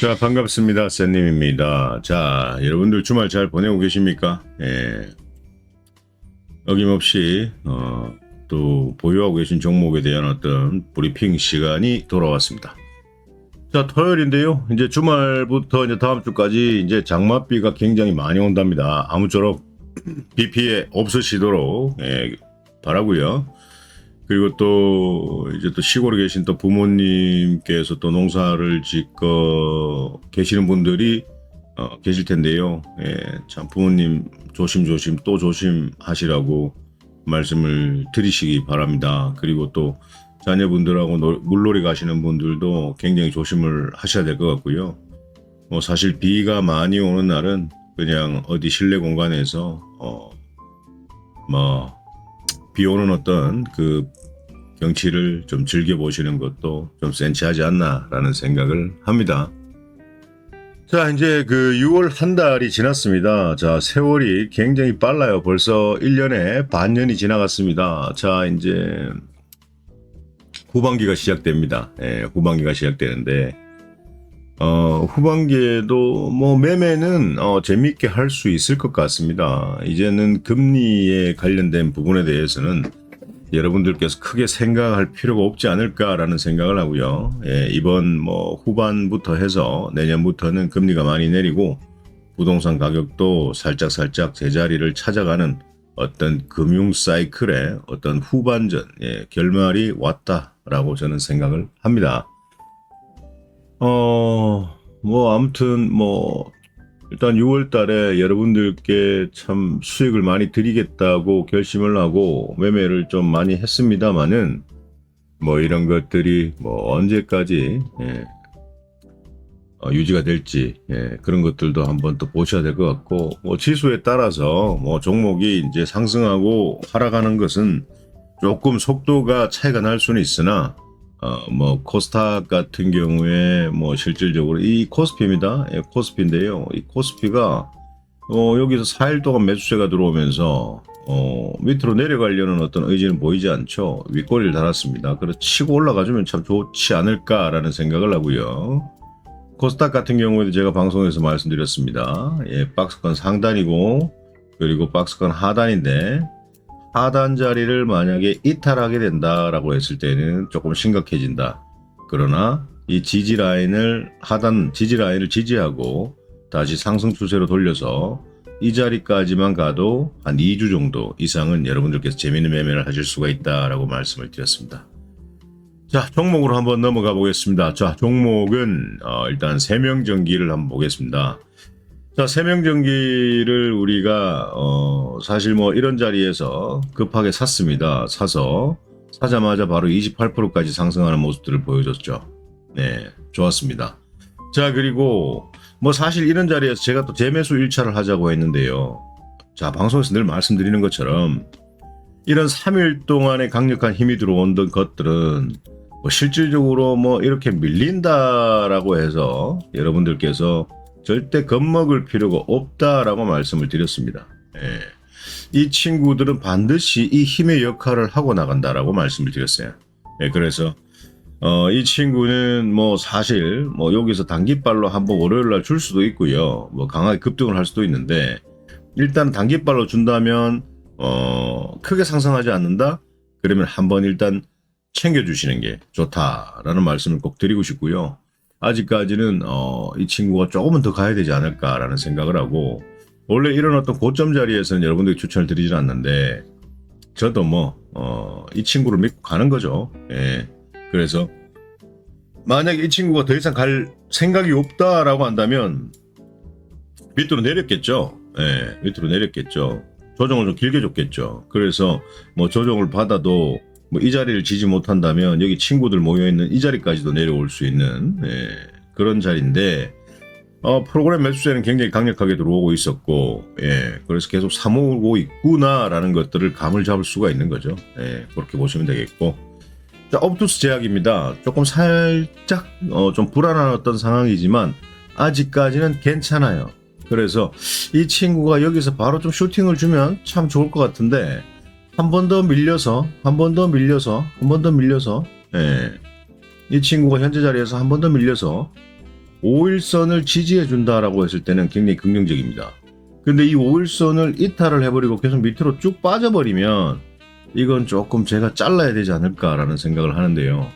자, 반갑습니다. 쌤님입니다. 자, 여러분들 주말 잘 보내고 계십니까? 예. 어김없이, 또 보유하고 계신 종목에 대한 어떤 브리핑 시간이 돌아왔습니다. 자, 토요일인데요. 이제 주말부터 이제 다음 주까지 이제 장맛비가 굉장히 많이 온답니다. 아무쪼록 비 피해 없으시도록, 바라고요. 그리고 또 이제 또 시골에 계신 또 부모님께서 또 농사를 짓고 계시는 분들이 계실 텐데요. 예, 참 부모님 조심조심 또 조심하시라고 말씀을 드리시기 바랍니다. 그리고 또 자녀분들하고 물놀이 가시는 분들도 굉장히 조심을 하셔야 될 것 같고요. 뭐 사실 비가 많이 오는 날은 그냥 어디 실내 공간에서 비 오는 어떤 그 경치를 좀 즐겨보시는 것도 좀 센치하지 않나라는 생각을 합니다. 자, 이제 그 6월 한 달이 지났습니다. 자, 세월이 굉장히 빨라요. 벌써 1년에 반년이 지나갔습니다. 자, 이제 후반기가 시작됩니다. 예, 후반기가 시작되는데, 후반기에도 뭐 매매는 재밌게 할 수 있을 것 같습니다. 이제는 금리에 관련된 부분에 대해서는 여러분들께서 크게 생각할 필요가 없지 않을까라는 생각을 하고요. 예, 이번 뭐 후반부터 해서 내년부터는 금리가 많이 내리고 부동산 가격도 살짝 제자리를 찾아가는 어떤 금융 사이클의 어떤 후반전, 결말이 왔다라고 저는 생각을 합니다. 뭐 아무튼 뭐 일단 6월 달에 여러분들께 참 수익을 많이 드리겠다고 결심을 하고 매매를 좀 많이 했습니다만은 뭐 이런 것들이 뭐 언제까지 유지가 될지 그런 것들도 한번 또 보셔야 될 것 같고, 뭐 지수에 따라서 뭐 종목이 이제 상승하고 하락하는 것은 조금 속도가 차이가 날 수는 있으나 뭐 코스닥 같은 경우에 뭐 실질적으로 이 코스피입니다. 예, 코스피인데요. 이 코스피가 여기서 4일 동안 매수세가 들어오면서 밑으로 내려가려는 어떤 의지는 보이지 않죠. 윗꼬리를 달았습니다. 그래서 치고 올라가주면 참 좋지 않을까라는 생각을 하고요. 코스닥 같은 경우에도 제가 방송에서 말씀드렸습니다. 예, 박스권 상단이고 그리고 박스권 하단인데, 하단 자리를 만약에 이탈하게 된다라고 했을 때는 조금 심각해진다. 그러나 이 지지 라인을 하단 지지 라인을 지지하고 다시 상승 추세로 돌려서 이 자리까지만 가도 한 2주 정도 이상은 여러분들께서 재미있는 매매를 하실 수가 있다라고 말씀을 드렸습니다. 자, 종목으로 한번 넘어가 보겠습니다. 자, 종목은 일단 세명전기를 한번 보겠습니다. 자, 세명전기를 우리가 사실 뭐 이런 자리에서 급하게 샀습니다. 사자마자 바로 28%까지 상승하는 모습들을 보여줬죠. 네, 좋았습니다. 자, 그리고 뭐 사실 이런 자리에서 제가 또 재매수 1차를 하자고 했는데요. 자, 방송에서 늘 말씀드리는 것처럼 이런 3일 동안에 강력한 힘이 들어온 것들은 뭐 실질적으로 뭐 이렇게 밀린다라고 해서 여러분들께서 절대 겁먹을 필요가 없다라고 말씀을 드렸습니다. 예. 이 친구들은 반드시 이 힘의 역할을 하고 나간다라고 말씀을 드렸어요. 예, 그래서 이 친구는 뭐 사실 뭐 여기서 단기발로 한번 월요일날 줄 수도 있고요. 뭐 강하게 급등을 할 수도 있는데, 일단 단기발로 준다면 크게 상승하지 않는다? 그러면 한번 일단 챙겨주시는 게 좋다라는 말씀을 꼭 드리고 싶고요. 아직까지는 이 친구가 조금은 더 가야 되지 않을까라는 생각을 하고, 원래 이런 어떤 고점 자리에서는 여러분들이 추천을 드리진 않는데 저도 뭐 이 친구를 믿고 가는 거죠. 예. 그래서 만약에 이 친구가 더 이상 갈 생각이 없다라고 한다면 밑으로 내렸겠죠. 예, 밑으로 내렸겠죠. 조정을 좀 길게 줬겠죠. 그래서 뭐 조정을 받아도 뭐 이 자리를 지지 못한다면 여기 친구들 모여있는 이 자리까지도 내려올 수 있는 그런 자리인데, 프로그램 매수세는 굉장히 강력하게 들어오고 있었고, 그래서 계속 사모으고 있구나라는 것들을 감을 잡을 수가 있는 거죠. 그렇게 보시면 되겠고, 자, 업투스 제약입니다. 조금 살짝 좀 불안한 어떤 상황이지만 아직까지는 괜찮아요. 그래서 이 친구가 여기서 바로 좀 슈팅을 주면 참 좋을 것 같은데, 한 번 더 밀려서 이 친구가 현재 자리에서 한 번 더 밀려서 5일선을 지지해 준다라고 했을 때는 굉장히 긍정적입니다. 근데 이 5일선을 이탈을 해버리고 계속 밑으로 쭉 빠져버리면 이건 조금 제가 잘라야 되지 않을까라는 생각을 하는데요.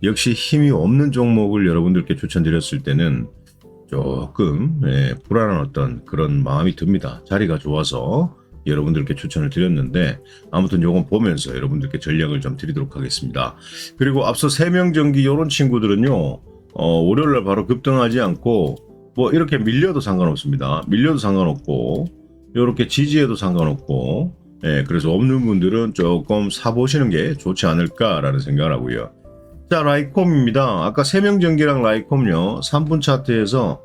역시 힘이 없는 종목을 여러분들께 추천드렸을 때는 조금 불안한 어떤 그런 마음이 듭니다. 자리가 좋아서 여러분들께 추천을 드렸는데 아무튼 요건 보면서 여러분들께 전략을 좀 드리도록 하겠습니다. 그리고 앞서 세명전기 요런 친구들은요. 월요일날 바로 급등하지 않고 뭐 이렇게 밀려도 상관없습니다. 밀려도 상관없고 요렇게 지지해도 상관없고 그래서 없는 분들은 조금 사보시는 게 좋지 않을까라는 생각을 하고요. 자, 라이콤입니다. 아까 세명전기랑 라이콤요. 3분 차트에서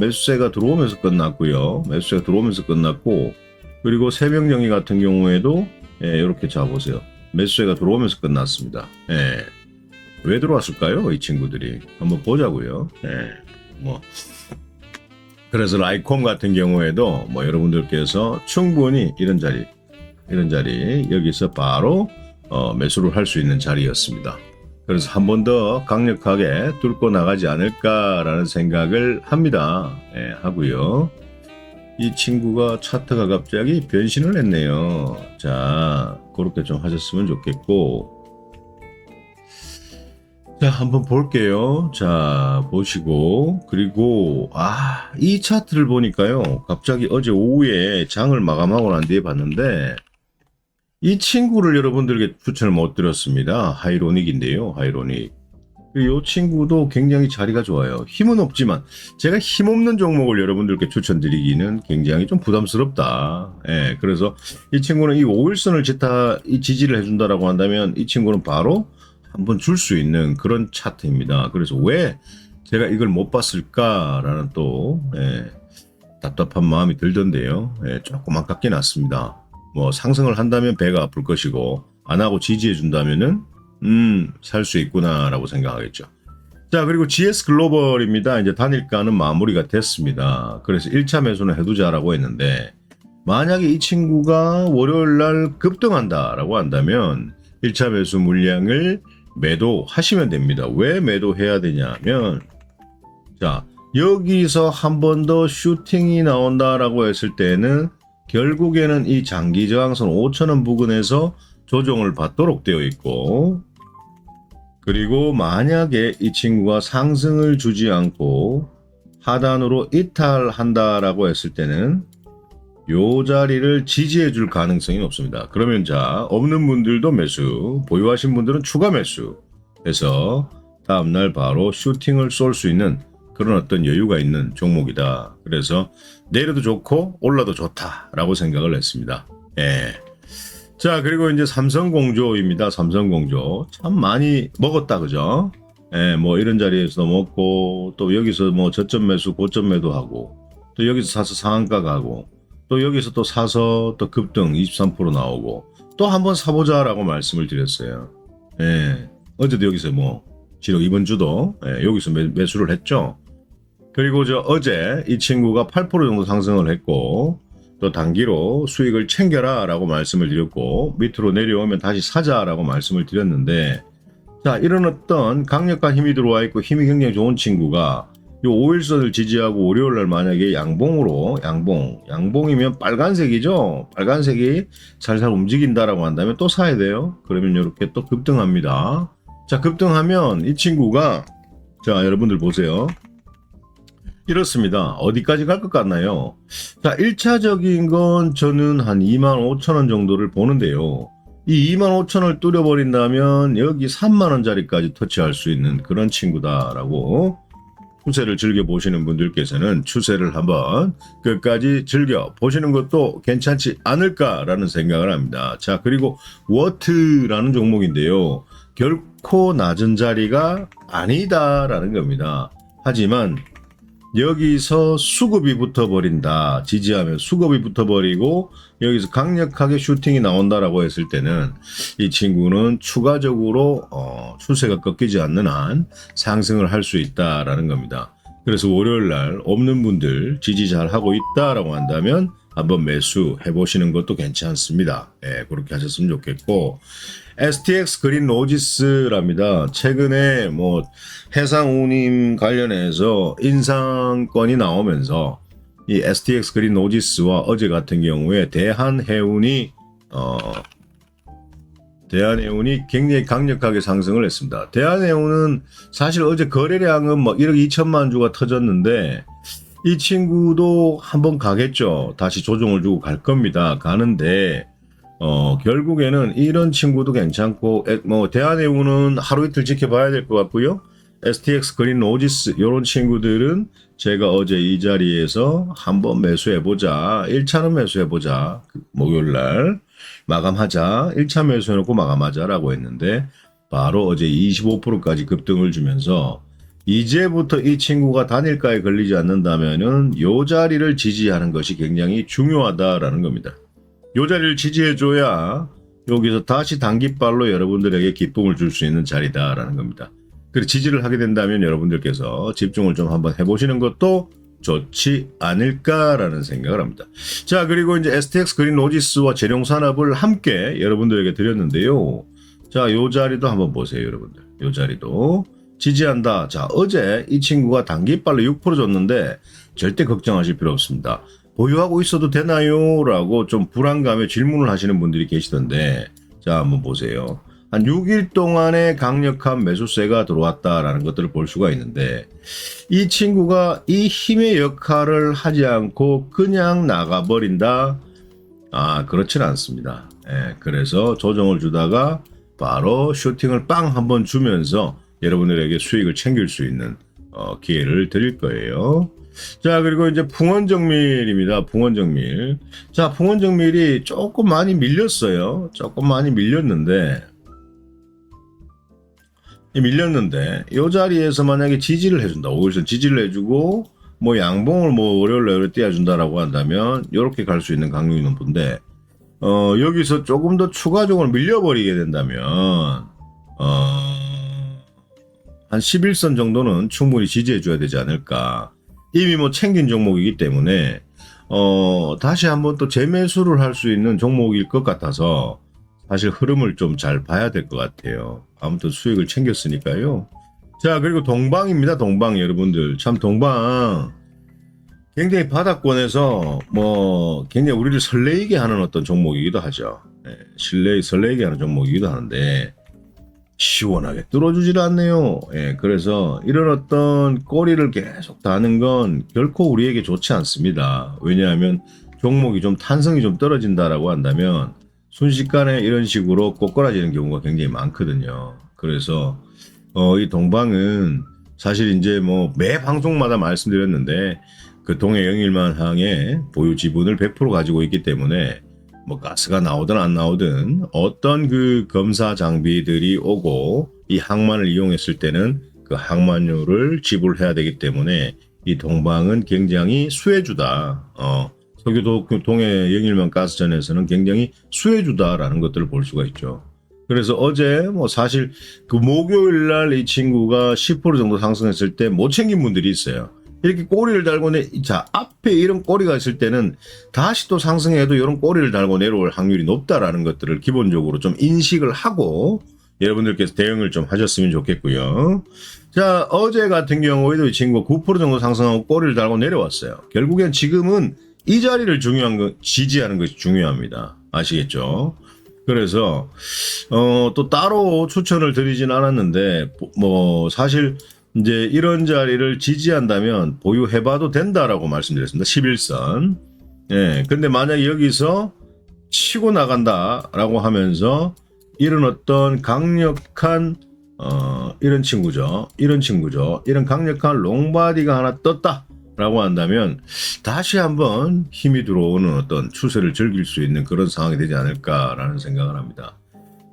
매수세가 들어오면서 끝났고요. 매수세가 들어오면서 끝났고 그리고 세명전기 같은 경우에도 이렇게 잡아보세요. 매수세가 들어오면서 끝났습니다. 왜 들어왔을까요? 이 친구들이. 한번 보자고요. 그래서 라이콤 같은 경우에도 뭐 여러분들께서 충분히 이런 자리 여기서 바로 매수를 할 수 있는 자리였습니다. 그래서 한 번 더 강력하게 뚫고 나가지 않을까라는 생각을 합니다. 하고요. 이 친구가 차트가 갑자기 변신을 했네요. 자, 그렇게 좀 하셨으면 좋겠고. 자, 한번 볼게요. 자, 보시고. 그리고, 이 차트를 보니까요. 갑자기 어제 오후에 장을 마감하고 난 뒤에 봤는데, 이 친구를 여러분들께 추천을 못 드렸습니다. 하이로닉인데요. 하이로닉. 이 친구도 굉장히 자리가 좋아요. 힘은 없지만 제가 힘없는 종목을 여러분들께 추천드리기는 굉장히 좀 부담스럽다. 그래서 이 친구는 이 5일선을 지지를 해준다라고 한다면 이 친구는 바로 한번 줄 수 있는 그런 차트입니다. 그래서 왜 제가 이걸 못 봤을까라는 또 답답한 마음이 들던데요. 조금 아깝게 났습니다. 뭐 상승을 한다면 배가 아플 것이고 안 하고 지지해 준다면은 살 수 있구나라고 생각하겠죠. 자, 그리고 GS 글로벌입니다. 이제 단일가는 마무리가 됐습니다. 그래서 1차 매수는 해두자라고 했는데 만약에 이 친구가 월요일 날 급등한다라고 한다면 1차 매수 물량을 매도하시면 됩니다. 왜 매도해야 되냐면 자, 여기서 한 번 더 슈팅이 나온다라고 했을 때는 결국에는 이 장기 저항선 5,000원 부근에서 조정을 받도록 되어 있고 그리고 만약에 이 친구가 상승을 주지 않고 하단으로 이탈한다라고 했을 때는 요 자리를 지지해 줄 가능성이 높습니다. 그러면 자, 없는 분들도 매수, 보유하신 분들은 추가 매수 해서 다음날 바로 슈팅을 쏠 수 있는 그런 어떤 여유가 있는 종목이다. 그래서 내려도 좋고 올라도 좋다라고 생각을 했습니다. 자, 그리고 이제 삼성공조입니다. 삼성공조 참 많이 먹었다, 그죠? 뭐 이런 자리에서 먹고 또 여기서 뭐 저점 매수, 고점 매도하고 또 여기서 사서 상한가 가고 또 여기서 또 사서 또 급등 23% 나오고 또 한번 사보자라고 말씀을 드렸어요. 어제도 여기서 뭐 지금 이번 주도 여기서 매수를 했죠. 그리고 어제 이 친구가 8% 정도 상승을 했고 또 단기로 수익을 챙겨라 라고 말씀을 드렸고 밑으로 내려오면 다시 사자라고 말씀을 드렸는데 자, 이런 어떤 강력한 힘이 들어와 있고 힘이 굉장히 좋은 친구가 요 5일선을 지지하고 월요일날 만약에 양봉이면 빨간색이죠. 빨간색이 살살 움직인다라고 한다면 또 사야 돼요. 그러면 이렇게 또 급등합니다. 자, 급등하면 이 친구가 자, 여러분들 보세요. 이렇습니다. 어디까지 갈 것 같나요? 자, 1차적인 건 저는 한 25,000원 정도를 보는데요. 이 25,000원을 뚫어버린다면 여기 3만원짜리까지 터치할 수 있는 그런 친구다라고 추세를 즐겨보시는 분들께서는 추세를 한번 끝까지 즐겨보시는 것도 괜찮지 않을까라는 생각을 합니다. 자, 그리고 워트라는 종목인데요. 결코 낮은 자리가 아니다라는 겁니다. 하지만 여기서 수급이 붙어버린다. 지지하면 수급이 붙어버리고 여기서 강력하게 슈팅이 나온다라고 했을 때는 이 친구는 추가적으로 추세가 꺾이지 않는 한 상승을 할 수 있다라는 겁니다. 그래서 월요일날 없는 분들 지지 잘 하고 있다라고 한다면 한번 매수해 보시는 것도 괜찮습니다. 예, 그렇게 하셨으면 좋겠고, STX 그린 로지스랍니다. 최근에 뭐 해상 운임 관련해서 인상건이 나오면서 이 STX 그린 로지스와 어제 같은 경우에 대한해운이 굉장히 강력하게 상승을 했습니다. 대한해운은 사실 어제 거래량은 뭐 1억 2천만 주가 터졌는데 이 친구도 한번 가겠죠. 다시 조정을 주고 갈 겁니다. 가는데 결국에는 이런 친구도 괜찮고 뭐 대한해운은 하루 이틀 지켜봐야 될 것 같고요. STX 그린 로지스 이런 친구들은 제가 어제 이 자리에서 한번 매수해보자. 1차는 매수해보자. 목요일날 마감하자. 1차 매수해놓고 마감하자라고 했는데 바로 어제 25%까지 급등을 주면서 이제부터 이 친구가 단일가에 걸리지 않는다면은 요 자리를 지지하는 것이 굉장히 중요하다라는 겁니다. 요 자리를 지지해줘야 여기서 다시 단기발로 여러분들에게 기쁨을 줄 수 있는 자리다라는 겁니다. 그리고 지지를 하게 된다면 여러분들께서 집중을 좀 한번 해보시는 것도 좋지 않을까라는 생각을 합니다. 자, 그리고 이제 STX 그린 로지스와 재룡산업을 함께 여러분들에게 드렸는데요. 자, 요 자리도 한번 보세요, 여러분들. 요 자리도 지지한다. 자, 어제 이 친구가 단기발로 6% 줬는데 절대 걱정하실 필요 없습니다. 보유하고 있어도 되나요? 라고 좀 불안감에 질문을 하시는 분들이 계시던데, 자, 한번 보세요. 한 6일 동안의 강력한 매수세가 들어왔다라는 것들을 볼 수가 있는데, 이 친구가 이 힘의 역할을 하지 않고 그냥 나가버린다? 그렇진 않습니다. 예, 그래서 조정을 주다가 바로 슈팅을 빵 한번 주면서 여러분들에게 수익을 챙길 수 있는 기회를 드릴 거예요. 자, 그리고 이제 풍원정밀입니다. 풍원정밀. 자, 풍원정밀이 조금 많이 밀렸어요. 조금 많이 밀렸는데 이 자리에서 만약에 지지를 해준다. 5일선 지지를 해주고 뭐 양봉을 뭐 월요일에 띄워준다라고 한다면 이렇게 갈 수 있는 강력이 높은데 여기서 조금 더 추가적으로 밀려버리게 된다면 한 11선 정도는 충분히 지지해줘야 되지 않을까. 이미 뭐 챙긴 종목이기 때문에 다시 한번 또 재매수를 할 수 있는 종목일 것 같아서 사실 흐름을 좀 잘 봐야 될 것 같아요. 아무튼 수익을 챙겼으니까요. 자, 그리고 동방입니다. 동방 여러분들. 참 동방 굉장히 바닥권에서 뭐 굉장히 우리를 설레이게 하는 어떤 종목이기도 하죠. 네, 설레이게 하는 종목이기도 하는데 시원하게 뚫어주질 않네요. 예, 그래서 이런 어떤 꼬리를 계속 다는 건 결코 우리에게 좋지 않습니다. 왜냐하면 종목이 좀 탄성이 좀 떨어진다라고 한다면 순식간에 이런 식으로 꼬꾸라지는 경우가 굉장히 많거든요. 그래서 이 동방은 사실 이제 뭐 매 방송마다 말씀드렸는데 그 동해 영일만항의 보유 지분을 100% 가지고 있기 때문에 뭐 가스가 나오든 안 나오든 어떤 그 검사 장비들이 오고 이 항만을 이용했을 때는 그 항만료를 지불해야 되기 때문에 이 동방은 굉장히 수혜주다. 석유도 동해 영일만 가스전에서는 굉장히 수혜주다라는 것들을 볼 수가 있죠. 그래서 어제 뭐 사실 그 목요일 날 이 친구가 10% 정도 상승했을 때 못 챙긴 분들이 있어요. 이렇게 꼬리를 달고 자, 앞에 이런 꼬리가 있을 때는 다시 또 상승해도 이런 꼬리를 달고 내려올 확률이 높다라는 것들을 기본적으로 좀 인식을 하고 여러분들께서 대응을 좀 하셨으면 좋겠고요. 자, 어제 같은 경우에도 이 친구가 9% 정도 상승하고 꼬리를 달고 내려왔어요. 결국엔 지금은 이 자리를 지지하는 것이 중요합니다. 아시겠죠? 그래서 또 따로 추천을 드리진 않았는데 뭐 사실 이제 이런 자리를 지지한다면 보유해봐도 된다라고 말씀드렸습니다. 11선. 예. 근데 만약에 여기서 치고 나간다라고 하면서 이런 어떤 강력한 이런 친구죠. 이런 강력한 롱바디가 하나 떴다라고 한다면 다시 한번 힘이 들어오는 어떤 추세를 즐길 수 있는 그런 상황이 되지 않을까라는 생각을 합니다.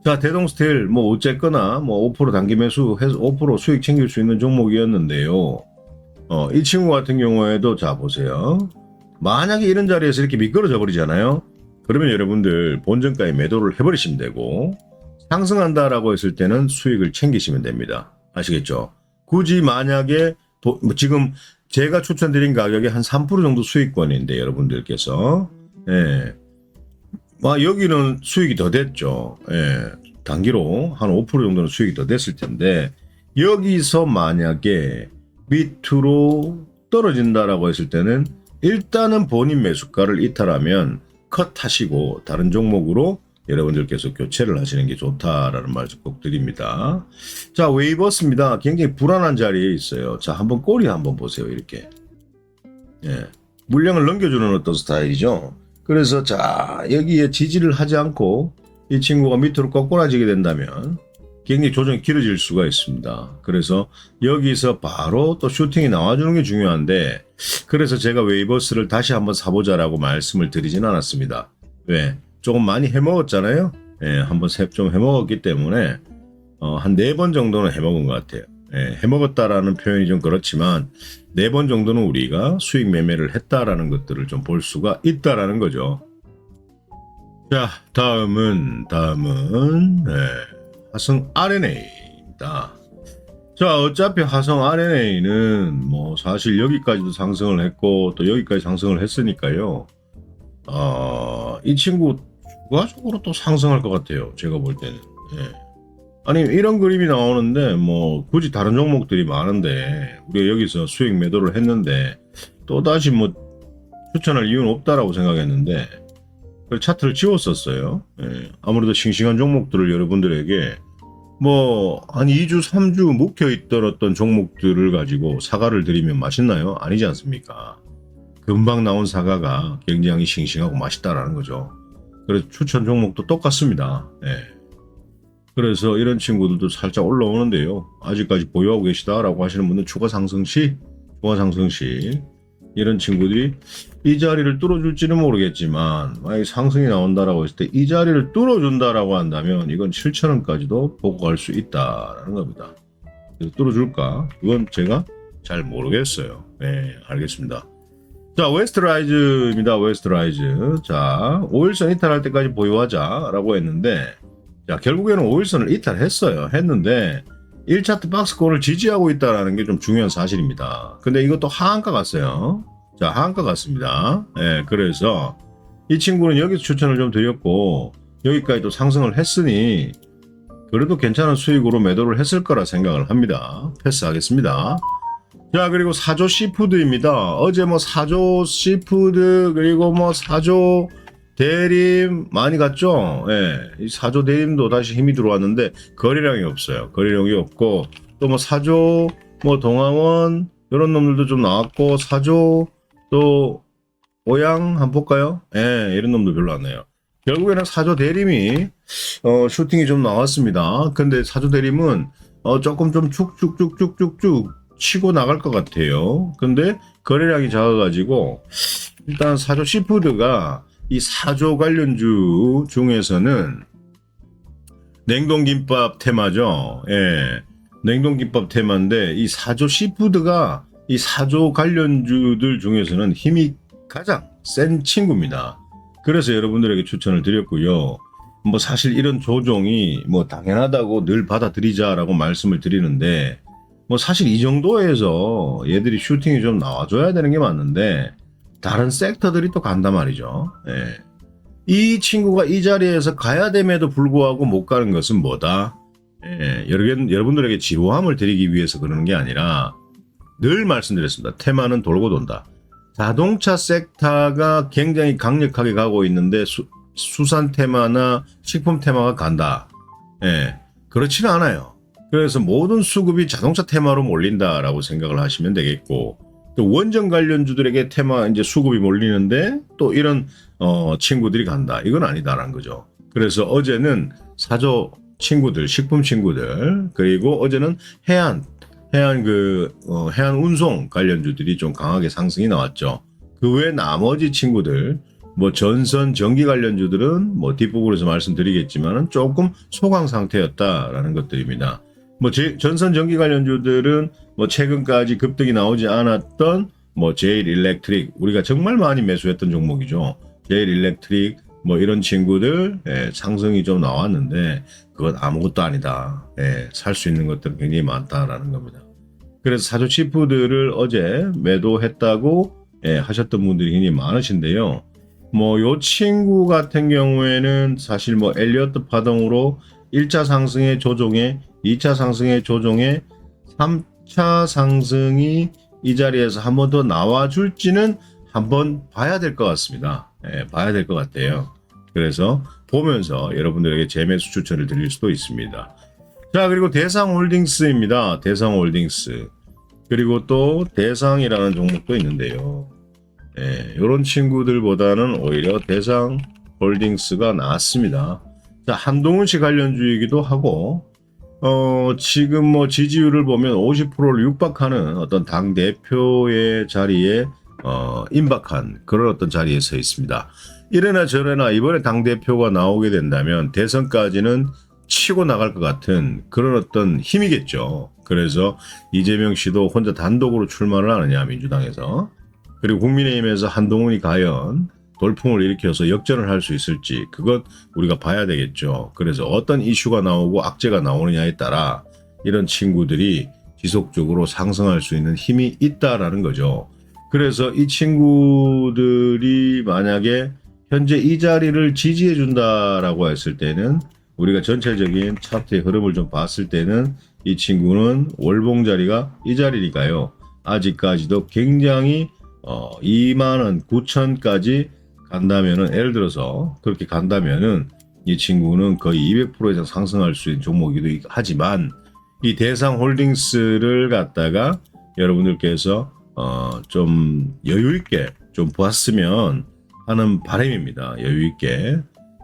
자, 대동스틸 뭐 어쨌거나 뭐 5% 단기 매수해서 5% 수익 챙길 수 있는 종목이었는데요. 이 친구 같은 경우에도 자 보세요. 만약에 이런 자리에서 이렇게 미끄러져 버리잖아요. 그러면 여러분들 본전가에 매도를 해버리시면 되고 상승한다라고 했을 때는 수익을 챙기시면 됩니다. 아시겠죠? 굳이 만약에 지금 제가 추천드린 가격이 한 3% 정도 수익권인데 여러분들께서 예. 여기는 수익이 더 됐죠. 예. 단기로 한 5% 정도는 수익이 더 됐을 텐데 여기서 만약에 밑으로 떨어진다라고 했을 때는 일단은 본인 매수가를 이탈하면 컷하시고 다른 종목으로 여러분들께서 교체를 하시는 게 좋다라는 말씀 꼭 드립니다. 자, 웨이버스입니다. 굉장히 불안한 자리에 있어요. 자, 한번 꼬리 한번 보세요. 이렇게. 예. 물량을 넘겨주는 어떤 스타일이죠. 그래서 자, 여기에 지지를 하지 않고 이 친구가 밑으로 꼬꾸라지게 된다면 굉장히 조정이 길어질 수가 있습니다. 그래서 여기서 바로 또 슈팅이 나와주는 게 중요한데 그래서 제가 웨이버스를 다시 한번 사보자라고 말씀을 드리진 않았습니다. 왜? 조금 많이 해먹었잖아요. 예, 한번 좀 해먹었기 때문에 한 4번 정도는 해먹은 것 같아요. 예, 해먹었다라는 표현이 좀 그렇지만 4번 정도는 우리가 수익 매매를 했다라는 것들을 좀 볼 수가 있다라는 거죠. 자, 다음은 화성 RNA입니다. 자, 어차피 화성 RNA는 뭐 사실 여기까지도 상승을 했고 또 여기까지 상승을 했으니까요. 이 친구 추가적으로 또 상승할 것 같아요. 제가 볼 때는. 예. 아니 이런 그림이 나오는데 뭐 굳이 다른 종목들이 많은데 우리가 여기서 수익 매도를 했는데 또다시 뭐 추천할 이유는 없다라고 생각했는데 차트를 지웠었어요. 예. 아무래도 싱싱한 종목들을 여러분들에게 뭐 한 2주 3주 묵혀있던 어떤 종목들을 가지고 사과를 드리면 맛있나요? 아니지 않습니까? 금방 나온 사과가 굉장히 싱싱하고 맛있다라는 거죠. 그래서 추천 종목도 똑같습니다. 예. 그래서 이런 친구들도 살짝 올라오는데요. 아직까지 보유하고 계시다라고 하시는 분은 추가 상승 시 이런 친구들이 이 자리를 뚫어줄지는 모르겠지만 만약에 상승이 나온다라고 했을 때 이 자리를 뚫어준다라고 한다면 이건 7,000원까지도 보고 갈 수 있다라는 겁니다. 그래서 뚫어줄까? 그건 제가 잘 모르겠어요. 네, 알겠습니다. 자, 웨스트라이즈입니다. 웨스트라이즈. 자, 5일선 이탈할 때까지 보유하자라고 했는데 자, 결국에는 5일선을 이탈했어요. 했는데 1차트 박스권을 지지하고 있다는 게 좀 중요한 사실입니다. 근데 이것도 하한가 갔어요. 자, 하한가 갔습니다. 예, 그래서 이 친구는 여기서 추천을 좀 드렸고 여기까지 또 상승을 했으니 그래도 괜찮은 수익으로 매도를 했을 거라 생각을 합니다. 패스하겠습니다. 자, 그리고 사조 시푸드입니다. 어제 뭐 사조 시푸드 그리고 뭐 사조 대림 많이 갔죠. 예, 이 사조 대림도 다시 힘이 들어왔는데 거래량이 없어요. 거래량이 없고 또 뭐 사조 뭐 동아원 이런 놈들도 좀 나왔고 사조 또 오양 한번 볼까요? 예, 이런 놈도 별로 안 나요. 결국에는 사조 대림이 슈팅이 좀 나왔습니다. 근데 사조 대림은 조금 좀 쭉쭉쭉쭉쭉쭉 치고 나갈 것 같아요. 근데 거래량이 작아가지고 일단 사조 시푸드가 이 사조 관련주 중에서는 냉동김밥 테마죠. 예. 냉동김밥 테마인데 이 사조 시푸드가 이 사조 관련주들 중에서는 힘이 가장 센 친구입니다. 그래서 여러분들에게 추천을 드렸고요. 뭐 사실 이런 조종이 뭐 당연하다고 늘 받아들이자라고 말씀을 드리는데 뭐 사실 이 정도에서 얘들이 슈팅이 좀 나와줘야 되는 게 맞는데 다른 섹터들이 또 간단 말이죠. 예. 이 친구가 이 자리에서 가야 됨에도 불구하고 못 가는 것은 뭐다? 예. 여러분들에게 지루함을 드리기 위해서 그러는 게 아니라 늘 말씀드렸습니다. 테마는 돌고 돈다. 자동차 섹터가 굉장히 강력하게 가고 있는데 수산 테마나 식품 테마가 간다. 예. 그렇지는 않아요. 그래서 모든 수급이 자동차 테마로 몰린다라고 생각을 하시면 되겠고 또 원전 관련주들에게 테마 이제 수급이 몰리는데 또 이런 친구들이 간다. 이건 아니다라는 거죠. 그래서 어제는 사조 친구들, 식품 친구들 그리고 어제는 해안 운송 관련주들이 좀 강하게 상승이 나왔죠. 그 외 나머지 친구들 뭐 전선 전기 관련주들은 뭐 뒷부분에서 말씀드리겠지만은 조금 소강 상태였다라는 것들입니다. 뭐 전선 전기 관련주들은 뭐 최근까지 급등이 나오지 않았던 뭐 제일 일렉트릭 우리가 정말 많이 매수했던 종목이죠. 제일 일렉트릭 뭐 이런 친구들 상승이 좀 나왔는데 그건 아무것도 아니다. 살 수 있는 것들은 굉장히 많다라는 겁니다. 그래서 사조 치푸드를 어제 매도했다고 하셨던 분들이 굉장히 많으신데요. 뭐 요 친구 같은 경우에는 사실 뭐 엘리어트 파동으로 1차 상승의 조정에 2차 상승의 조정에 3차 상승이 이 자리에서 한 번 더 나와줄지는 한번 봐야 될 것 같습니다. 예, 봐야 될 것 같아요. 그래서 보면서 여러분들에게 재매수 추천을 드릴 수도 있습니다. 자, 그리고 대상홀딩스입니다. 대상홀딩스. 그리고 또 대상이라는 종목도 있는데요. 예, 이런 친구들보다는 오히려 대상홀딩스가 낫습니다. 자, 한동훈 씨 관련주이기도 하고, 지금 뭐 지지율을 보면 50%를 육박하는 어떤 당 대표의 자리에 임박한 그런 어떤 자리에 서 있습니다. 이래나 저래나 이번에 당 대표가 나오게 된다면 대선까지는 치고 나갈 것 같은 그런 어떤 힘이겠죠. 그래서 이재명 씨도 혼자 단독으로 출마를 하느냐, 민주당에서. 그리고 국민의힘에서 한동훈이 과연 돌풍을 일으켜서 역전을 할 수 있을지, 그건 우리가 봐야 되겠죠. 그래서 어떤 이슈가 나오고 악재가 나오느냐에 따라 이런 친구들이 지속적으로 상승할 수 있는 힘이 있다라는 거죠. 그래서 이 친구들이 만약에 현재 이 자리를 지지해 준다라고 했을 때는, 우리가 전체적인 차트의 흐름을 좀 봤을 때는 이 친구는 월봉 자리가 이 자리니까요. 아직까지도 굉장히 29,000까지 간다면은, 예를 들어서 그렇게 간다면은 이 친구는 거의 200% 이상 상승할 수 있는 종목이기도 하지만, 이 대상홀딩스를 갖다가 여러분들께서 좀 여유 있게 좀 보았으면 하는 바람입니다. 여유 있게.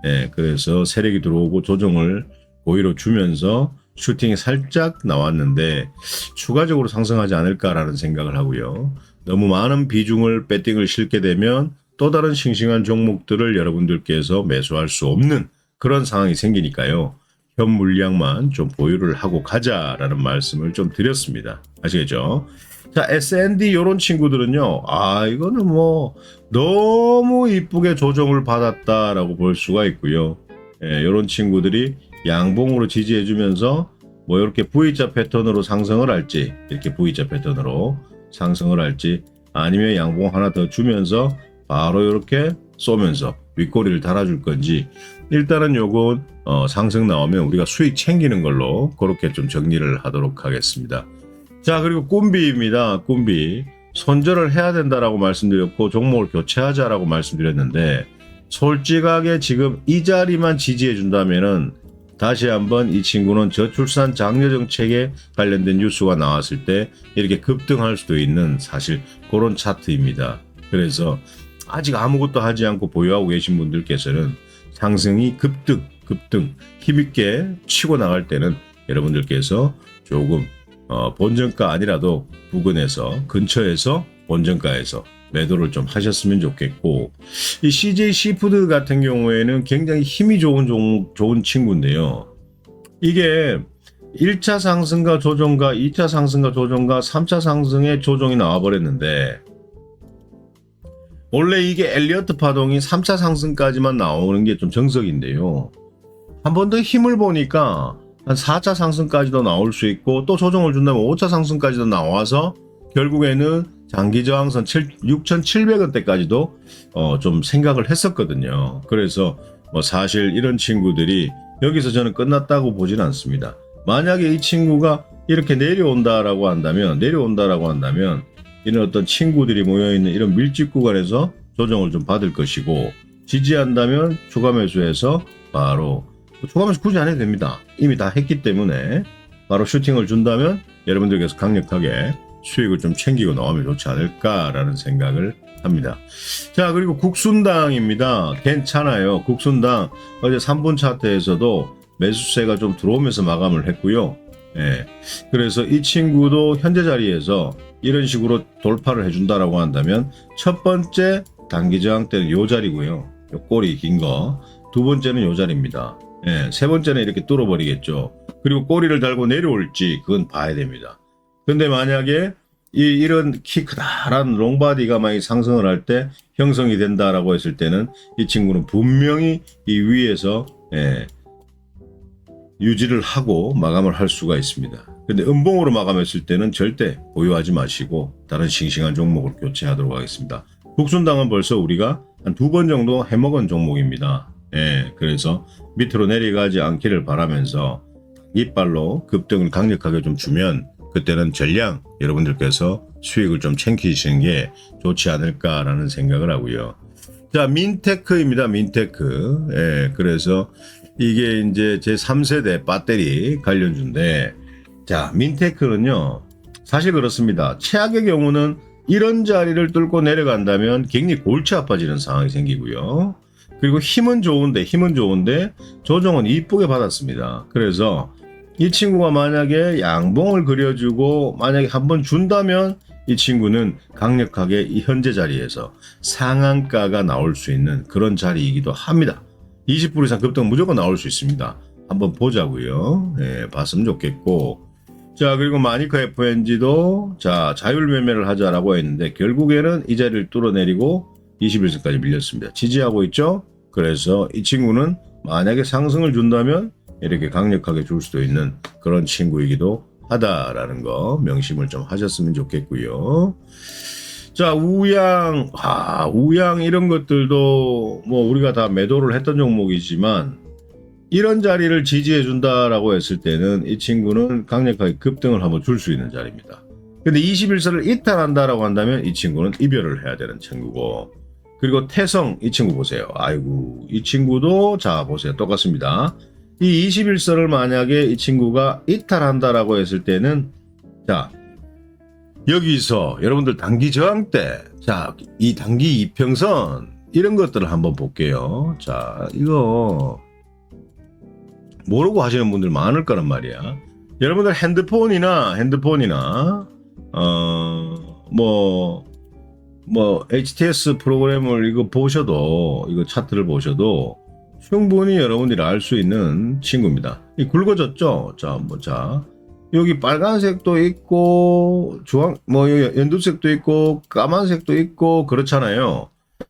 예, 그래서 세력이 들어오고 조정을 고의로 주면서 슈팅이 살짝 나왔는데 추가적으로 상승하지 않을까라는 생각을 하고요. 너무 많은 비중을 배팅을 싣게 되면 또 다른 싱싱한 종목들을 여러분들께서 매수할 수 없는 그런 상황이 생기니까요. 현 물량만 좀 보유를 하고 가자라는 말씀을 좀 드렸습니다. 아시겠죠? 자, S&D 요런 친구들은요. 이거는 뭐 너무 이쁘게 조정을 받았다라고 볼 수가 있고요. 예, 요런 친구들이 양봉으로 지지해 주면서 뭐 이렇게 V자 패턴으로 상승을 할지, 이렇게 V자 패턴으로 상승을 할지, 아니면 양봉 하나 더 주면서 바로 이렇게 쏘면서 윗꼬리를 달아줄 건지, 일단은 요건 상승 나오면 우리가 수익 챙기는 걸로 그렇게 좀 정리를 하도록 하겠습니다. 자, 그리고 꿈비입니다. 꿈비. 손절을 해야 된다라고 말씀드렸고 종목을 교체하자라고 말씀드렸는데, 솔직하게 지금 이 자리만 지지해 준다면은 다시 한번 이 친구는 저출산 장려 정책에 관련된 뉴스가 나왔을 때 이렇게 급등할 수도 있는 사실 그런 차트입니다. 그래서 아직 아무것도 하지 않고 보유하고 계신 분들께서는 상승이 급등 힘있게 치고 나갈 때는 여러분들께서 조금 본전가 아니라도 부근에서, 근처에서 본전가에서 매도를 좀 하셨으면 좋겠고, 이 CJ 시푸드 같은 경우에는 굉장히 힘이 좋은 친구인데요. 이게 1차 상승과 조정과 2차 상승과 조정과 3차 상승의 조정이 나와버렸는데, 원래 이게 엘리어트 파동이 3차 상승까지만 나오는 게 좀 정석인데요. 한 번 더 힘을 보니까 한 4차 상승까지도 나올 수 있고, 또 조정을 준다면 5차 상승까지도 나와서 결국에는 장기 저항선 6,700원대까지도 좀 생각을 했었거든요. 그래서 뭐 사실 이런 친구들이 여기서 저는 끝났다고 보진 않습니다. 만약에 이 친구가 이렇게 내려온다라고 한다면 이런 어떤 친구들이 모여있는 이런 밀집 구간에서 조정을 좀 받을 것이고, 지지한다면 추가 매수해서 바로, 추가 매수 굳이 안 해도 됩니다. 이미 다 했기 때문에 바로 슈팅을 준다면 여러분들께서 강력하게 수익을 좀 챙기고 나오면 좋지 않을까라는 생각을 합니다. 자, 그리고 국순당입니다. 괜찮아요. 국순당 어제 3분 차트에서도 매수세가 좀 들어오면서 마감을 했고요. 예. 그래서 이 친구도 현재 자리에서 이런 식으로 돌파를 해준다라고 한다면, 첫 번째 단기 저항 때는 요 자리고요. 요 꼬리 긴 거. 두 번째는 요 자리입니다. 예. 세 번째는 이렇게 뚫어버리겠죠. 그리고 꼬리를 달고 내려올지 그건 봐야 됩니다. 근데 만약에 이런 키 크다란 롱바디가 많이 상승을 할 때 형성이 된다라고 했을 때는 이 친구는 분명히 이 위에서 유지를 하고 마감을 할 수가 있습니다. 근데 음봉으로 마감했을 때는 절대 보유하지 마시고 다른 싱싱한 종목을 교체하도록 하겠습니다. 국순당은 벌써 우리가 한 2번 정도 해먹은 종목입니다. 예, 그래서 밑으로 내려가지 않기를 바라면서 이빨로 급등을 강력하게 좀 주면 그때는 전량 여러분들께서 수익을 좀 챙기시는 게 좋지 않을까라는 생각을 하고요. 자, 민테크입니다. 민테크. 예, 그래서 이게 이제 제 3세대 배터리 관련주인데, 자, 민테크는요, 사실 그렇습니다. 최악의 경우는 이런 자리를 뚫고 내려간다면 굉장히 골치 아파지는 상황이 생기고요. 그리고 힘은 좋은데 조정은 이쁘게 받았습니다. 그래서 이 친구가 만약에 양봉을 그려주고 만약에 한번 준다면 이 친구는 강력하게 이 현재 자리에서 상한가가 나올 수 있는 그런 자리이기도 합니다. 20% 이상 급등 무조건 나올 수 있습니다. 한번 보자고요. 예, 봤으면 좋겠고. 자, 그리고 마니커 FNG도 자, 자율 매매를 하자라고 했는데 결국에는 이 자리를 뚫어내리고 21선까지 밀렸습니다. 지지하고 있죠? 그래서 이 친구는 만약에 상승을 준다면 이렇게 강력하게 줄 수도 있는 그런 친구이기도 하다라는 거 명심을 좀 하셨으면 좋겠고요. 자, 우양 이런 것들도 뭐 우리가 다 매도를 했던 종목이지만 이런 자리를 지지해 준다라고 했을 때는 이 친구는 강력하게 급등을 한번 줄 수 있는 자리입니다. 근데 21선을 이탈한다라고 한다면 이 친구는 이별을 해야 되는 친구고, 그리고 태성 이 친구 보세요. 아이고, 이 친구도 자 보세요. 똑같습니다. 이 21선을 만약에 이 친구가 이탈한다라고 했을 때는 자, 여기서 여러분들 단기 저항 때 자, 이 단기 이평선 이런 것들을 한번 볼게요. 자, 이거 모르고 하시는 분들 많을 거란 말이야. 여러분들 핸드폰이나 뭐 HTS 프로그램을 이거 보셔도, 이거 차트를 보셔도 충분히 여러분들이 알 수 있는 친구입니다. 이 굵어졌죠? 자, 여기 빨간색도 있고 주황 여기 연두색도 있고 까만색도 있고 그렇잖아요.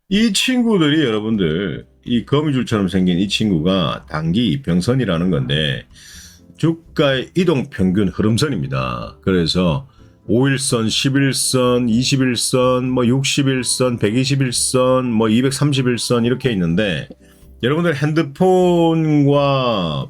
이 친구들이 여러분들 이 거미줄처럼 생긴 이 친구가 단기 이평선이라는 건데 주가의 이동 평균 흐름선입니다. 그래서 5일선, 11선, 21선, 뭐 61선, 121선, 뭐 231선 이렇게 있는데 여러분들 핸드폰과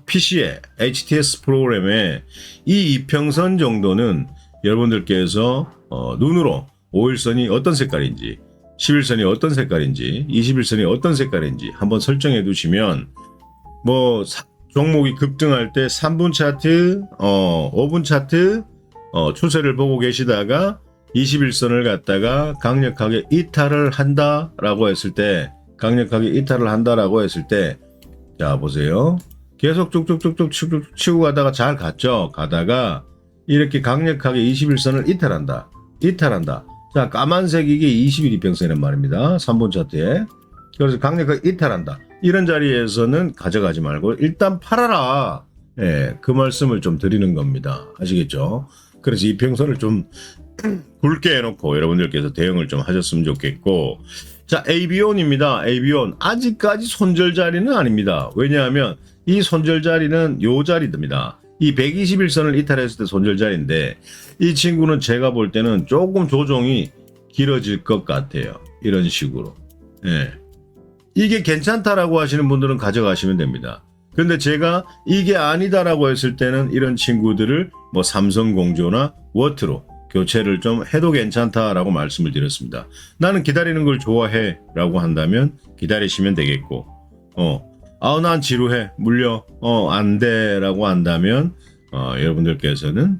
PC에 HTS 프로그램에 이 이평선 정도는 여러분들께서 눈으로 5일선이 어떤 색깔인지, 11선이 어떤 색깔인지, 21선이 어떤 색깔인지 한번 설정해 두시면 뭐 종목이 급등할 때 3분 차트, 5분 차트 추세를 보고 계시다가 21선을 갖다가 강력하게 이탈을 한다라고 했을 때 자 보세요. 계속 쭉쭉쭉쭉 치고 가다가 잘 갔죠. 가다가 이렇게 강력하게 21선을 이탈한다. 자, 까만색 이게 20일 이평선이란 말입니다. 3분 차트에. 그래서 강력하게 이탈한다. 이런 자리에서는 가져가지 말고 일단 팔아라. 예, 그 말씀을 좀 드리는 겁니다. 아시겠죠? 그래서 이평선을 좀 굵게 해놓고 여러분들께서 대응을 좀 하셨으면 좋겠고. 자, 에이비온입니다. 에이비온. 아직까지 손절 자리는 아닙니다. 왜냐하면 이 손절 자리는 요 자리입니다. 이 121선을 이탈했을 때 손절 자리인데 이 친구는 제가 볼 때는 조금 조정이 길어질 것 같아요. 이런 식으로. 예. 이게 괜찮다라고 하시는 분들은 가져가시면 됩니다. 근데 제가 이게 아니다라고 했을 때는 이런 친구들을 뭐 삼성공조나 워트로 교체를 좀 해도 괜찮다라고 말씀을 드렸습니다. 나는 기다리는 걸 좋아해 라고 한다면 기다리시면 되겠고, 난 지루해, 물려, 안 돼 라고 한다면 여러분들께서는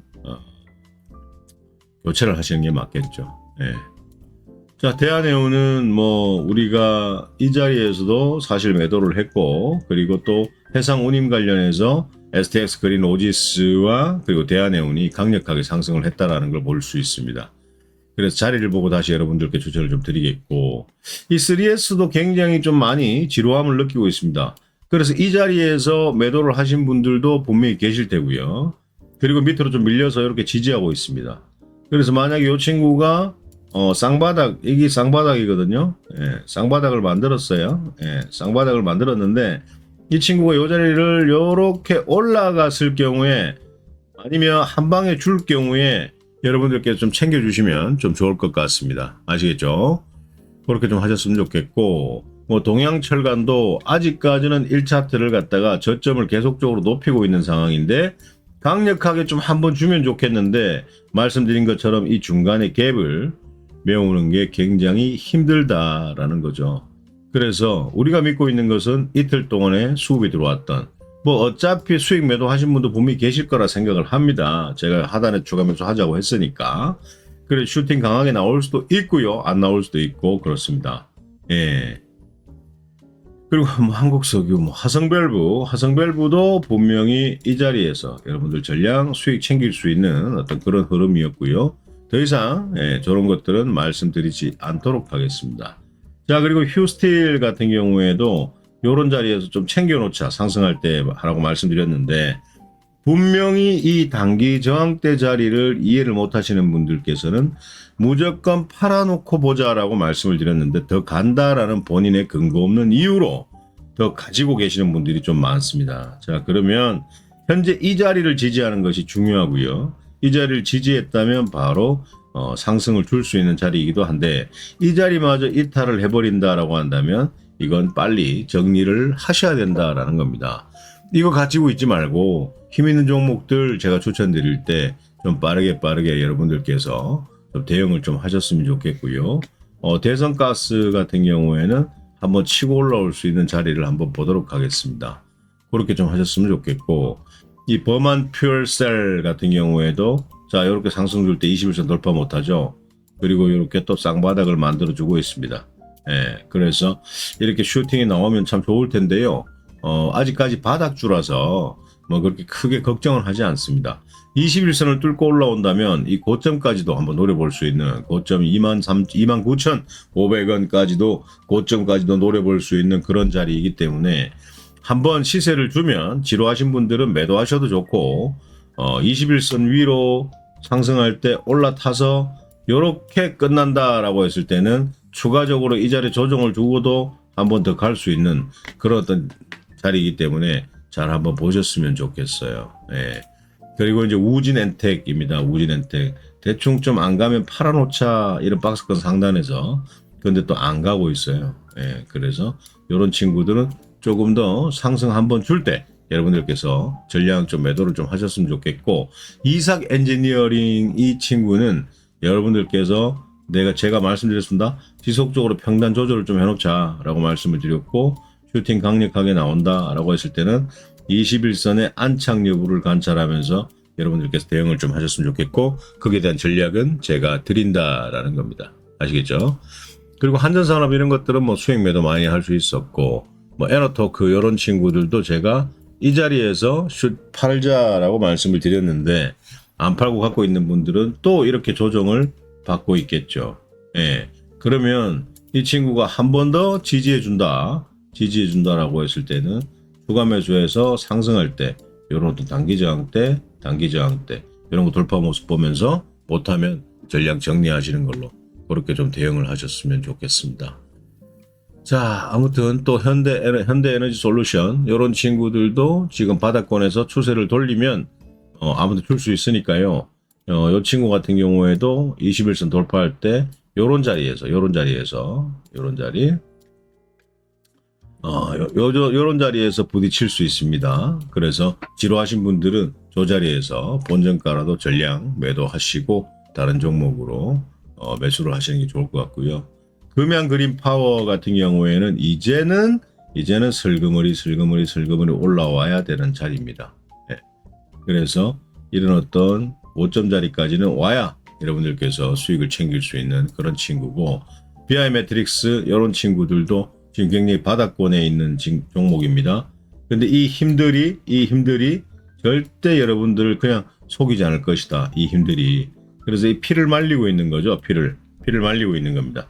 교체를 하시는 게 맞겠죠. 예. 자, 대한해운은 뭐 우리가 이 자리에서도 사실 매도를 했고, 그리고 또 해상운임 관련해서 STX 그린 오지스와 그리고 대한해운이 강력하게 상승을 했다라는 걸 볼 수 있습니다. 그래서 자리를 보고 다시 여러분들께 추천을 좀 드리겠고, 이 3S도 굉장히 좀 많이 지루함을 느끼고 있습니다. 그래서 이 자리에서 매도를 하신 분들도 분명히 계실 테고요. 그리고 밑으로 좀 밀려서 이렇게 지지하고 있습니다. 그래서 만약에 이 친구가 쌍바닥, 이게 쌍바닥이거든요. 예, 쌍바닥을 만들었어요. 예, 쌍바닥을 만들었는데 이 친구가 이 자리를 이렇게 올라갔을 경우에 아니면 한 방에 줄 경우에 여러분들께서 좀 챙겨주시면 좀 좋을 것 같습니다. 아시겠죠? 그렇게 좀 하셨으면 좋겠고, 뭐 동양철강도 아직까지는 1차트를 갖다가 저점을 계속적으로 높이고 있는 상황인데 강력하게 좀 한번 주면 좋겠는데 말씀드린 것처럼 이 중간에 갭을 메우는 게 굉장히 힘들다라는 거죠. 그래서 우리가 믿고 있는 것은 이틀 동안에 수급이 들어왔던, 뭐 어차피 수익 매도 하신 분도 분명히 계실 거라 생각을 합니다. 제가 하단에 추가 매수 하자고 했으니까. 그래 슈팅 강하게 나올 수도 있고요. 안 나올 수도 있고 그렇습니다. 예. 그리고 뭐 한국석유, 뭐 화성밸브도 분명히 이 자리에서 여러분들 전량 수익 챙길 수 있는 어떤 그런 흐름이었고요. 더 이상 저런 것들은 말씀드리지 않도록 하겠습니다. 자, 그리고 휴스틸 같은 경우에도 이런 자리에서 좀 챙겨놓자, 상승할 때 하라고 말씀드렸는데 분명히 이 단기 저항대 자리를 이해를 못하시는 분들께서는 무조건 팔아놓고 보자라고 말씀을 드렸는데 더 간다라는 본인의 근거 없는 이유로 더 가지고 계시는 분들이 좀 많습니다. 자, 그러면 현재 이 자리를 지지하는 것이 중요하고요. 이 자리를 지지했다면 바로 상승을 줄 수 있는 자리이기도 한데 이 자리마저 이탈을 해버린다라고 한다면 이건 빨리 정리를 하셔야 된다라는 겁니다. 이거 가지고 있지 말고 힘 있는 종목들 제가 추천드릴 때 좀 빠르게 여러분들께서 좀 대응을 좀 하셨으면 좋겠고요. 대성가스 같은 경우에는 한번 치고 올라올 수 있는 자리를 한번 보도록 하겠습니다. 그렇게 좀 하셨으면 좋겠고, 이 범한 퓨얼셀 같은 경우에도 자 이렇게 상승 줄 때 21선 돌파 못하죠. 그리고 이렇게 또 쌍바닥을 만들어주고 있습니다. 예, 그래서 이렇게 슈팅이 나오면 참 좋을 텐데요. 아직까지 바닥주라서 뭐 그렇게 크게 걱정을 하지 않습니다. 21선을 뚫고 올라온다면 이 고점까지도 한번 노려볼 수 있는, 고점 29,500원까지도 고점까지도 노려볼 수 있는 그런 자리이기 때문에 한번 시세를 주면 지루하신 분들은 매도하셔도 좋고 21선 위로 상승할 때 올라타서 이렇게 끝난다라고 했을 때는 추가적으로 이 자리 조정을 주고도 한번 더 갈 수 있는 그런 어떤 자리이기 때문에 잘 한번 보셨으면 좋겠어요. 예. 그리고 이제 우진엔텍입니다. 우진엔텍. 대충 좀 안 가면 팔아놓자 이런 박스권 상단에서 근데 또 안 가고 있어요. 예. 그래서 이런 친구들은 조금 더 상승 한번 줄 때 여러분들께서 전량 좀 매도를 좀 하셨으면 좋겠고, 이삭 엔지니어링 이 친구는 여러분들께서 제가 말씀드렸습니다. 지속적으로 평단 조절을 좀 해놓자라고 말씀을 드렸고, 슈팅 강력하게 나온다라고 했을 때는 21선의 안착 여부를 관찰하면서 여러분들께서 대응을 좀 하셨으면 좋겠고, 거기에 대한 전략은 제가 드린다라는 겁니다. 아시겠죠? 그리고 한전산업 이런 것들은 뭐 수익 매도 많이 할 수 있었고, 뭐 에너토크 이런 친구들도 제가 이 자리에서 팔자라고 말씀을 드렸는데 안 팔고 갖고 있는 분들은 또 이렇게 조정을 받고 있겠죠. 예. 그러면 이 친구가 한 번 더 지지해준다라고 했을 때는 추가 매수해서 상승할 때 이런 어떤 단기 저항 때 이런 거 돌파 모습 보면서 못하면 전량 정리하시는 걸로 그렇게 좀 대응을 하셨으면 좋겠습니다. 자, 아무튼 또 현대에너지 솔루션 이런 친구들도 지금 바닥권에서 추세를 돌리면 아무튼 줄 수 있으니까요. 이 친구 같은 경우에도 21선 돌파할 때 요런 자리에서 요런 자리에서 부딪힐 수 있습니다. 그래서 지루하신 분들은 저 자리에서 본전가라도 전량 매도하시고 다른 종목으로 매수를 하시는 게 좋을 것 같고요. 금양 그린 파워 같은 경우에는 이제는 슬그머리 올라와야 되는 자리입니다. 네. 그래서 이런 어떤 5점 자리까지는 와야 여러분들께서 수익을 챙길 수 있는 그런 친구고, BI 매트릭스 이런 친구들도 지금 굉장히 바닥권에 있는 종목입니다. 근데 이 힘들이 절대 여러분들을 그냥 속이지 않을 것이다. 이 힘들이. 그래서 이 피를 말리고 있는 거죠. 피를 말리고 있는 겁니다.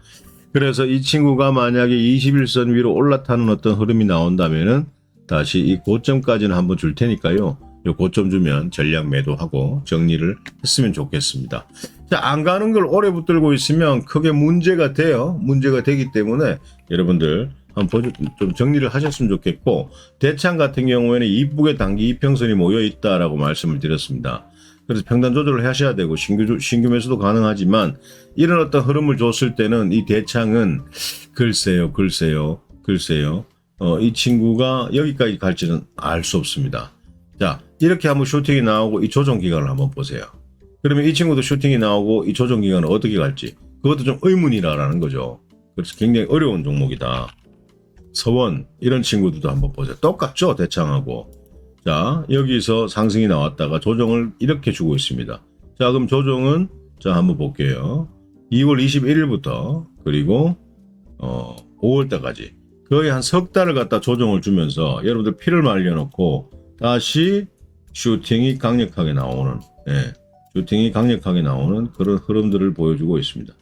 그래서 이 친구가 만약에 21선 위로 올라타는 어떤 흐름이 나온다면은 다시 이 고점까지는 한번 줄 테니까요. 요 고점 주면 전량 매도하고 정리를 했으면 좋겠습니다. 자, 안 가는 걸 오래 붙들고 있으면 크게 문제가 돼요. 문제가 되기 때문에 여러분들 한번 좀 정리를 하셨으면 좋겠고, 대창 같은 경우에는 이쁘게 단기 이평선이 모여 있다라고 말씀을 드렸습니다. 그래서 평단 조절을 하셔야 되고 신규 매수도 가능하지만 이런 어떤 흐름을 줬을 때는 이 대창은 글쎄요. 이 친구가 여기까지 갈지는 알 수 없습니다. 자, 이렇게 한번 슈팅이 나오고 이 조정 기간을 한번 보세요. 그러면 이 친구도 슈팅이 나오고 이 조정 기간은 어떻게 갈지 그것도 좀 의문이라는 거죠. 그래서 굉장히 어려운 종목이다. 서원 이런 친구들도 한번 보세요. 똑같죠, 대창하고. 자, 여기서 상승이 나왔다가 조정을 이렇게 주고 있습니다. 자, 그럼 조정은 자 한번 볼게요. 2월 21일부터 그리고 5월달까지 거의 한 석 달을 갖다 조정을 주면서 여러분들 피를 말려놓고 다시 슈팅이 강력하게 나오는 그런 흐름들을 보여주고 있습니다.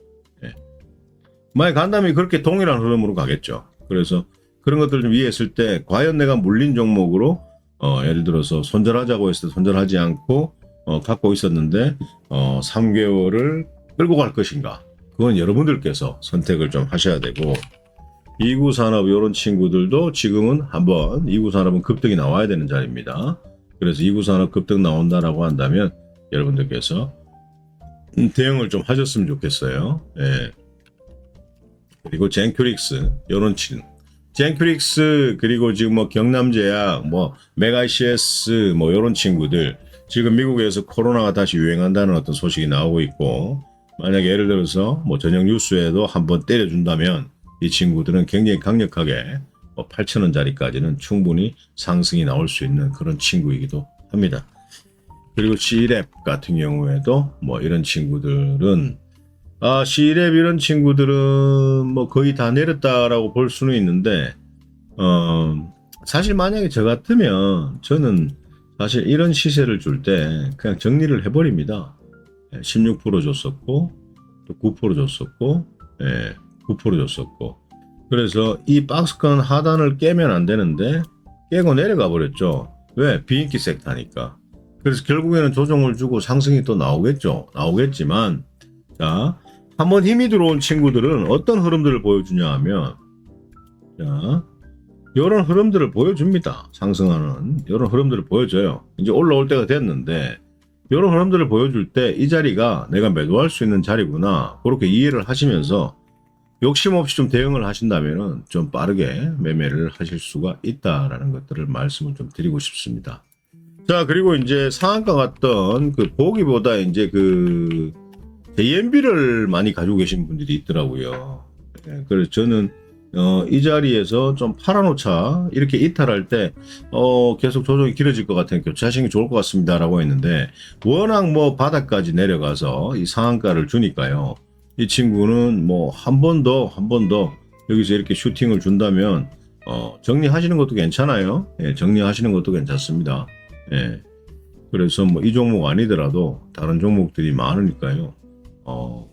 만약 간다면 그렇게 동일한 흐름으로 가겠죠. 그래서 그런 것들을 좀 이해했을 때 과연 내가 물린 종목으로 예를 들어서 손절하자고 했을 때 손절하지 않고 갖고 있었는데 3개월을 끌고 갈 것인가, 그건 여러분들께서 선택을 좀 하셔야 되고, 이구산업 이런 친구들도 지금은 한번 이구산업은 급등이 나와야 되는 자리입니다. 그래서 이구산업 급등 나온다라고 한다면 여러분들께서 대응을 좀 하셨으면 좋겠어요. 예. 그리고 젠큐릭스 이런 친구, 젠큐릭스 그리고 지금 뭐 경남제약, 뭐 메가CS 뭐 이런 친구들 지금 미국에서 코로나가 다시 유행한다는 어떤 소식이 나오고 있고, 만약 예를 들어서 뭐 저녁 뉴스에도 한번 때려준다면 이 친구들은 굉장히 강력하게 8,000원짜리까지는 충분히 상승이 나올 수 있는 그런 친구이기도 합니다. 그리고 C랩 같은 경우에도 뭐 이런 친구들은 C랩 이런 친구들은 뭐 거의 다 내렸다라고 볼 수는 있는데 사실 만약에 저 같으면 저는 사실 이런 시세를 줄 때 그냥 정리를 해버립니다. 16% 줬었고 또 9% 줬었고 9% 줬었고, 그래서 이 박스권 하단을 깨면 안 되는데 깨고 내려가 버렸죠. 왜? 비인기 섹터니까. 그래서 결국에는 조정을 주고 상승이 또 나오겠지만, 자, 한번 힘이 들어온 친구들은 어떤 흐름들을 보여주냐 하면, 자, 이런 흐름들을 보여줍니다. 상승하는 이런 흐름들을 보여줘요. 이제 올라올 때가 됐는데 이런 흐름들을 보여줄 때 이 자리가 내가 매도할 수 있는 자리구나, 그렇게 이해를 하시면서 욕심 없이 좀 대응을 하신다면은 좀 빠르게 매매를 하실 수가 있다라는 것들을 말씀을 좀 드리고 싶습니다. 자, 그리고 이제 상한가 같던 그 보기보다 이제 그 JMB를 많이 가지고 계신 분들이 있더라고요. 그래서 저는 이 자리에서 좀 팔아놓자, 이렇게 이탈할 때 계속 조정이 길어질 것 같으니 교체하시는 게 좋을 것 같습니다라고 했는데, 워낙 뭐 바닥까지 내려가서 이 상한가를 주니까요. 이 친구는 뭐 한 번 더 여기서 이렇게 슈팅을 준다면 정리하시는 것도 괜찮아요. 정리하시는 것도 괜찮습니다. 그래서 뭐 이 종목 아니더라도 다른 종목들이 많으니까요.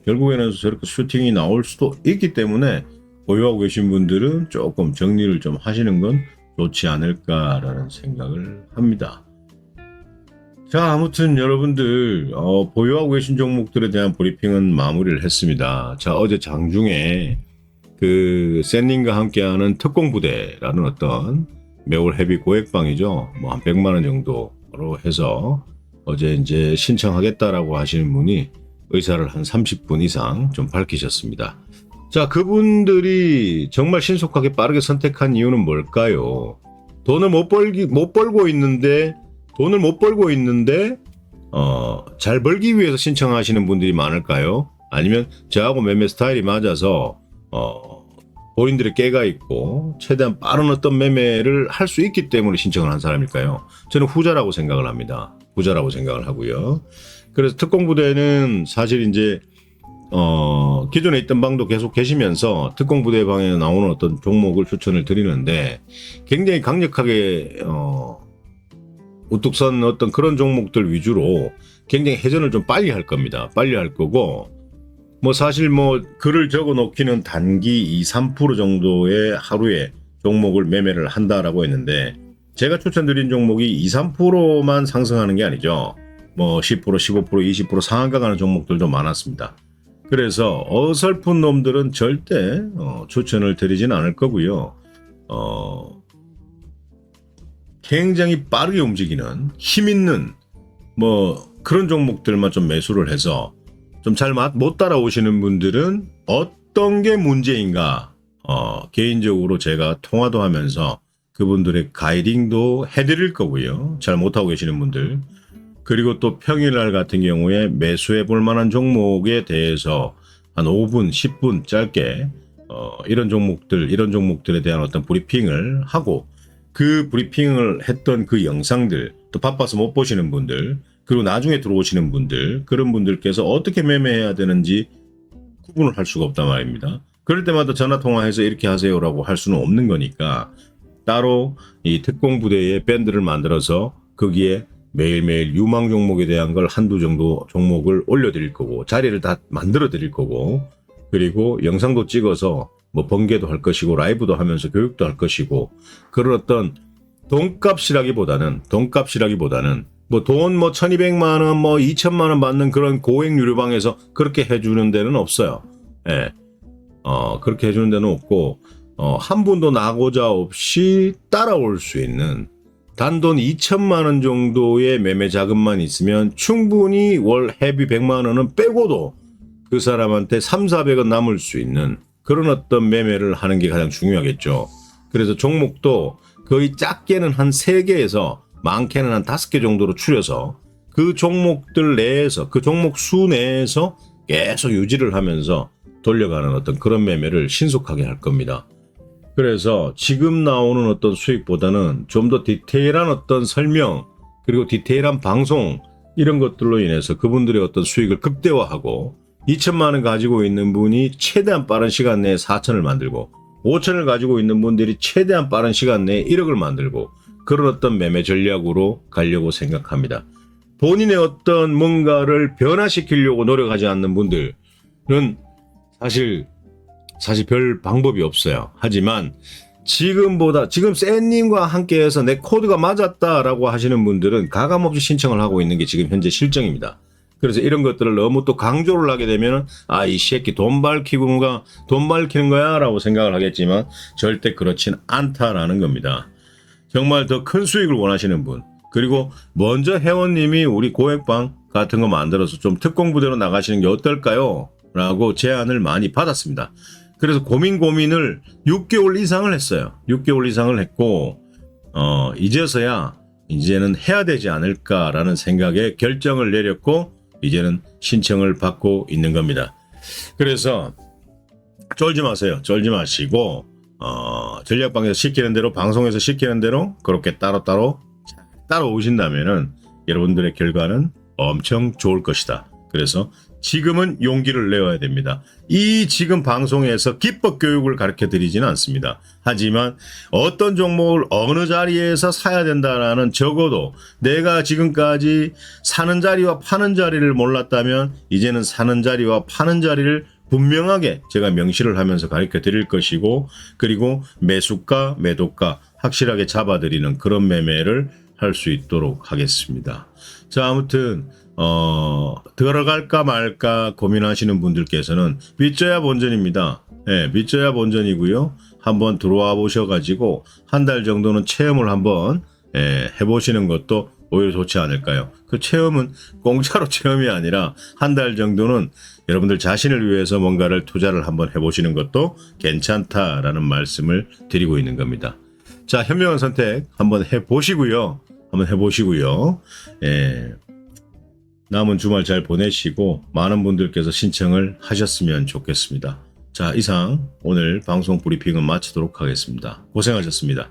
결국에는 저렇게 슈팅이 나올 수도 있기 때문에 보유하고 계신 분들은 조금 정리를 좀 하시는 건 좋지 않을까라는 생각을 합니다. 자, 아무튼 여러분들 보유하고 계신 종목들에 대한 브리핑은 마무리를 했습니다. 자, 어제 장중에 그 샌님과 함께하는 특공부대라는 어떤 매월 헤비 고액방이죠. 뭐 한 100만 원 정도로 해서 어제 이제 신청하겠다라고 하시는 분이 의사를 한 30분 이상 좀 밝히셨습니다. 자, 그분들이 정말 신속하게 빠르게 선택한 이유는 뭘까요? 돈을 못 벌고 있는데 잘 벌기 위해서 신청하시는 분들이 많을까요? 아니면 저하고 매매 스타일이 맞아서 본인들의 깨가 있고 최대한 빠른 어떤 매매를 할 수 있기 때문에 신청을 한 사람일까요? 저는 후자라고 생각을 합니다. 후자라고 생각을 하고요. 그래서 특공부대는 사실 이제 기존에 있던 방도 계속 계시면서 특공부대 방에 나오는 어떤 종목을 추천을 드리는데, 굉장히 강력하게 우뚝 선 어떤 그런 종목들 위주로 굉장히 회전을 좀 빨리 할 겁니다. 빨리 할 거고, 뭐 사실 뭐 글을 적어 놓기는 단기 2, 3% 정도의 하루에 종목을 매매를 한다라고 했는데, 제가 추천드린 종목이 2, 3%만 상승하는 게 아니죠. 뭐 10%, 15%, 20% 상한가 가는 종목들도 많았습니다. 그래서 어설픈 놈들은 절대 추천을 드리진 않을 거고요. 굉장히 빠르게 움직이는 힘 있는 뭐 그런 종목들만 좀 매수를 해서 좀 잘 못 따라오시는 분들은 어떤 게 문제인가 개인적으로 제가 통화도 하면서 그분들의 가이딩도 해드릴 거고요. 잘 못하고 계시는 분들. 그리고 또 평일날 같은 경우에 매수해 볼 만한 종목에 대해서 한 5분, 10분 짧게 이런 종목들에 대한 어떤 브리핑을 하고 그 브리핑을 했던 그 영상들 또 바빠서 못 보시는 분들 그리고 나중에 들어오시는 분들 그런 분들께서 어떻게 매매해야 되는지 구분을 할 수가 없단 말입니다. 그럴 때마다 전화 통화해서 이렇게 하세요라고 할 수는 없는 거니까 따로 이 특공부대의 밴드를 만들어서 거기에 매일매일 유망 종목에 대한 걸 한두 정도 종목을 올려드릴 거고 자리를 다 만들어 드릴 거고 그리고 영상도 찍어서 뭐 번개도 할 것이고 라이브도 하면서 교육도 할 것이고 그런 어떤 돈값이라기보다는 뭐 돈 1200만 원 2000만 원 받는 그런 고액 유료방에서 그렇게 해주는 데는 없어요. 예. 그렇게 해주는 데는 없고 한 분도 나고자 없이 따라올 수 있는 단돈 2천만 원 정도의 매매 자금만 있으면 충분히 월 회비 100만 원은 빼고도 그 사람한테 3, 400원 남을 수 있는 그런 어떤 매매를 하는 게 가장 중요하겠죠. 그래서 종목도 거의 작게는 한 3개에서 많게는 한 5개 정도로 추려서 그 종목들 내에서 그 종목 수 내에서 계속 유지를 하면서 돌려가는 어떤 그런 매매를 신속하게 할 겁니다. 그래서 지금 나오는 어떤 수익보다는 좀 더 디테일한 어떤 설명 그리고 디테일한 방송 이런 것들로 인해서 그분들의 어떤 수익을 극대화하고 2천만 원 가지고 있는 분이 최대한 빠른 시간 내에 4천을 만들고 5천을 가지고 있는 분들이 최대한 빠른 시간 내에 1억을 만들고 그런 어떤 매매 전략으로 가려고 생각합니다. 본인의 어떤 뭔가를 변화시키려고 노력하지 않는 분들은 사실 별 방법이 없어요. 하지만 지금 쌤님과 함께해서 내 코드가 맞았다라고 하시는 분들은 가감없이 신청을 하고 있는 게 지금 현재 실정입니다. 그래서 이런 것들을 너무 또 강조를 하게 되면 이 새끼 돈 밝히는 거야 라고 생각을 하겠지만 절대 그렇진 않다라는 겁니다. 정말 더 큰 수익을 원하시는 분 그리고 먼저 회원님이 우리 고액방 같은 거 만들어서 좀 특공부대로 나가시는 게 어떨까요? 라고 제안을 많이 받았습니다. 그래서 고민을 6개월 이상을 했어요. 6개월 이상을 했고 이제는 해야 되지 않을까라는 생각에 결정을 내렸고 이제는 신청을 받고 있는 겁니다. 그래서 쫄지 마세요. 쫄지 마시고 전략방에서 시키는 대로 방송에서 시키는 대로 그렇게 따로 오신다면은 여러분들의 결과는 엄청 좋을 것이다. 그래서 지금은 용기를 내어야 됩니다. 이 지금 방송에서 기법 교육을 가르쳐 드리지는 않습니다. 하지만 어떤 종목을 어느 자리에서 사야 된다라는 적어도 내가 지금까지 사는 자리와 파는 자리를 몰랐다면 이제는 사는 자리와 파는 자리를 분명하게 제가 명시를 하면서 가르쳐 드릴 것이고 그리고 매수가 매도가 확실하게 잡아드리는 그런 매매를 할 수 있도록 하겠습니다. 자, 아무튼 들어갈까 말까 고민하시는 분들께서는 믿져야 본전입니다. 네, 믿져야 본전이고요. 한번 들어와 보셔가지고 한 달 정도는 체험을 한번 해보시는 것도 오히려 좋지 않을까요? 그 체험은 공짜로 체험이 아니라 한 달 정도는 여러분들 자신을 위해서 뭔가를 투자를 한번 해보시는 것도 괜찮다라는 말씀을 드리고 있는 겁니다. 자, 현명한 선택 한번 해보시고요. 남은 주말 잘 보내시고 많은 분들께서 신청을 하셨으면 좋겠습니다. 자, 이상 오늘 방송 브리핑은 마치도록 하겠습니다. 고생하셨습니다.